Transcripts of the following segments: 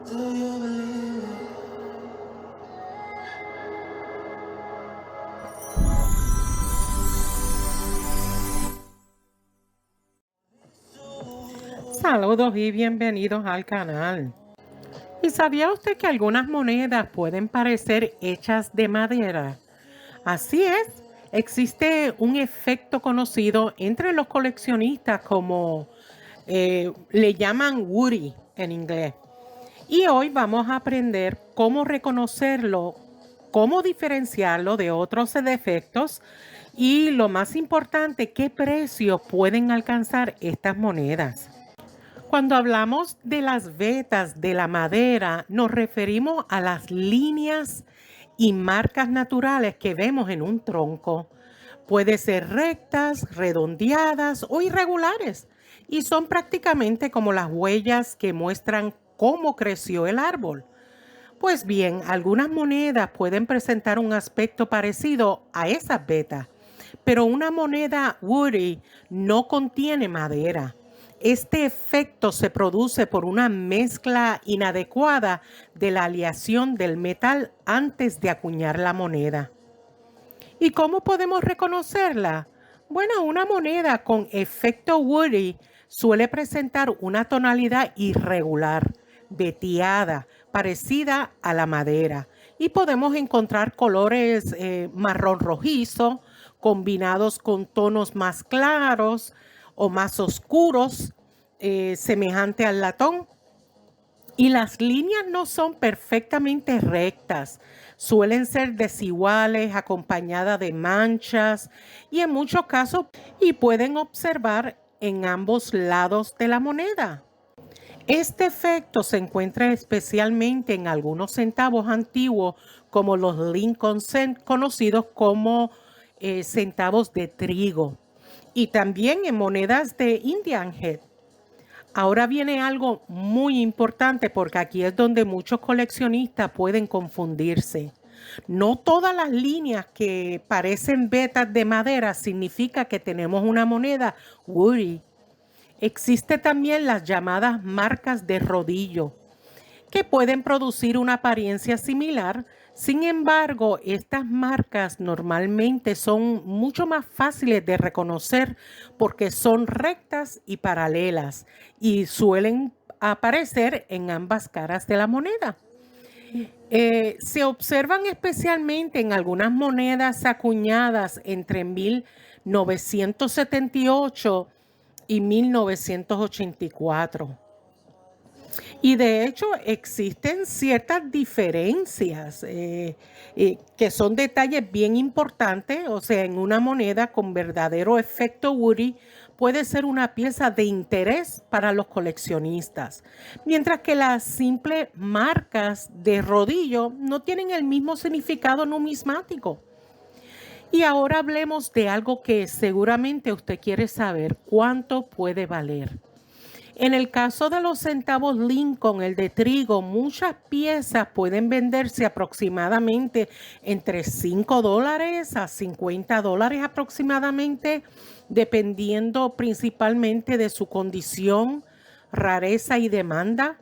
Do you believe it? Saludos y bienvenidos al canal. ¿Y sabía usted que algunas monedas pueden parecer hechas de madera? Así es, existe un efecto conocido entre los coleccionistas como le llaman Woody en inglés. Y hoy vamos a aprender cómo reconocerlo, cómo diferenciarlo de otros defectos y lo más importante, qué precios pueden alcanzar estas monedas. Cuando hablamos de las vetas de la madera, nos referimos a las líneas y marcas naturales que vemos en un tronco. Puede ser rectas, redondeadas o irregulares y son prácticamente como las huellas que muestran cómo creció el árbol. Pues bien, algunas monedas pueden presentar un aspecto parecido a esas vetas, pero una moneda Woody no contiene madera. Este efecto se produce por una mezcla inadecuada de la aleación del metal antes de acuñar la moneda. ¿Y cómo podemos reconocerla? Bueno, una moneda con efecto Woody suele presentar una tonalidad irregular, veteada, parecida a la madera. Y podemos encontrar colores marrón rojizo, combinados con tonos más claros o más oscuros, semejante al latón. Y las líneas no son perfectamente rectas, suelen ser desiguales, acompañadas de manchas y en muchos casos y pueden observar en ambos lados de la moneda. Este efecto se encuentra especialmente en algunos centavos antiguos como los Lincoln Cent, conocidos como centavos de trigo, y también en monedas de Indian Head. Ahora viene algo muy importante porque aquí es donde muchos coleccionistas pueden confundirse. No todas las líneas que parecen vetas de madera significa que tenemos una moneda Woody. Existe también las llamadas marcas de rodillo, que pueden producir una apariencia similar. Sin embargo, estas marcas normalmente son mucho más fáciles de reconocer porque son rectas y paralelas y suelen aparecer en ambas caras de la moneda. Se observan especialmente en algunas monedas acuñadas entre 1978 y 1984. Y de hecho existen ciertas diferencias que son detalles bien importantes. O sea, en una moneda con verdadero efecto Woody puede ser una pieza de interés para los coleccionistas, mientras que las simples marcas de rodillo no tienen el mismo significado numismático. Y ahora hablemos de algo que seguramente usted quiere saber: ¿cuánto puede valer? En el caso de los centavos Lincoln, el de trigo, muchas piezas pueden venderse aproximadamente entre $5 a $50 aproximadamente, dependiendo principalmente de su condición, rareza y demanda.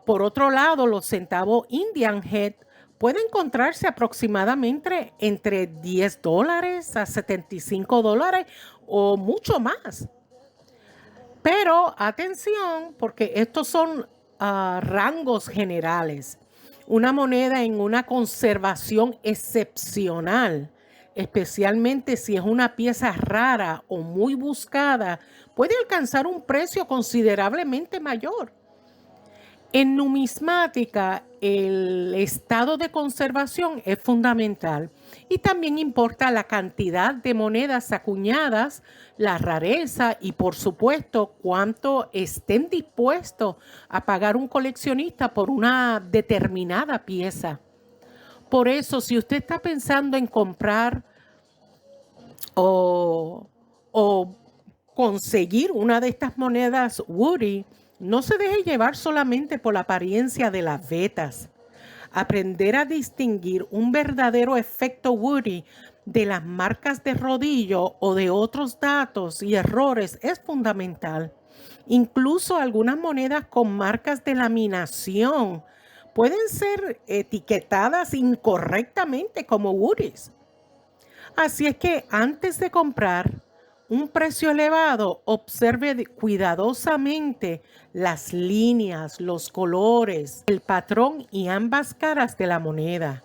Por otro lado, los centavos Indian Head pueden encontrarse aproximadamente entre $10 a $75 o mucho más. Pero atención, porque estos son rangos generales. Una moneda en una conservación excepcional, especialmente si es una pieza rara o muy buscada, puede alcanzar un precio considerablemente mayor. En numismática, el estado de conservación es fundamental y también importa la cantidad de monedas acuñadas, la rareza y, por supuesto, cuánto estén dispuestos a pagar un coleccionista por una determinada pieza. Por eso, si usted está pensando en comprar o conseguir una de estas monedas Woody, no se deje llevar solamente por la apariencia de las vetas. Aprender a distinguir un verdadero efecto Woody de las marcas de rodillo o de otros datos y errores es fundamental. Incluso algunas monedas con marcas de laminación pueden ser etiquetadas incorrectamente como Woodies. Así es que antes de comprar un precio elevado, observe cuidadosamente las líneas, los colores, el patrón y ambas caras de la moneda.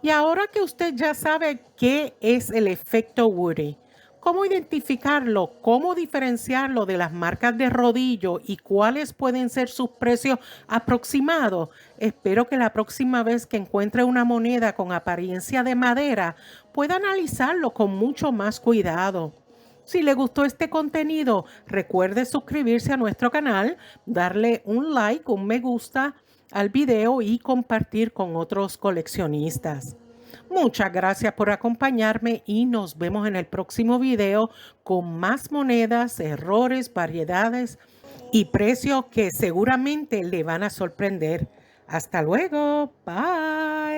Y ahora que usted ya sabe qué es el efecto Woody, cómo identificarlo, cómo diferenciarlo de las marcas de rodillo y cuáles pueden ser sus precios aproximados, espero que la próxima vez que encuentre una moneda con apariencia de madera pueda analizarlo con mucho más cuidado. Si le gustó este contenido, recuerde suscribirse a nuestro canal, darle un like, un me gusta al video y compartir con otros coleccionistas. Muchas gracias por acompañarme y nos vemos en el próximo video con más monedas, errores, variedades y precios que seguramente le van a sorprender. Hasta luego. Bye.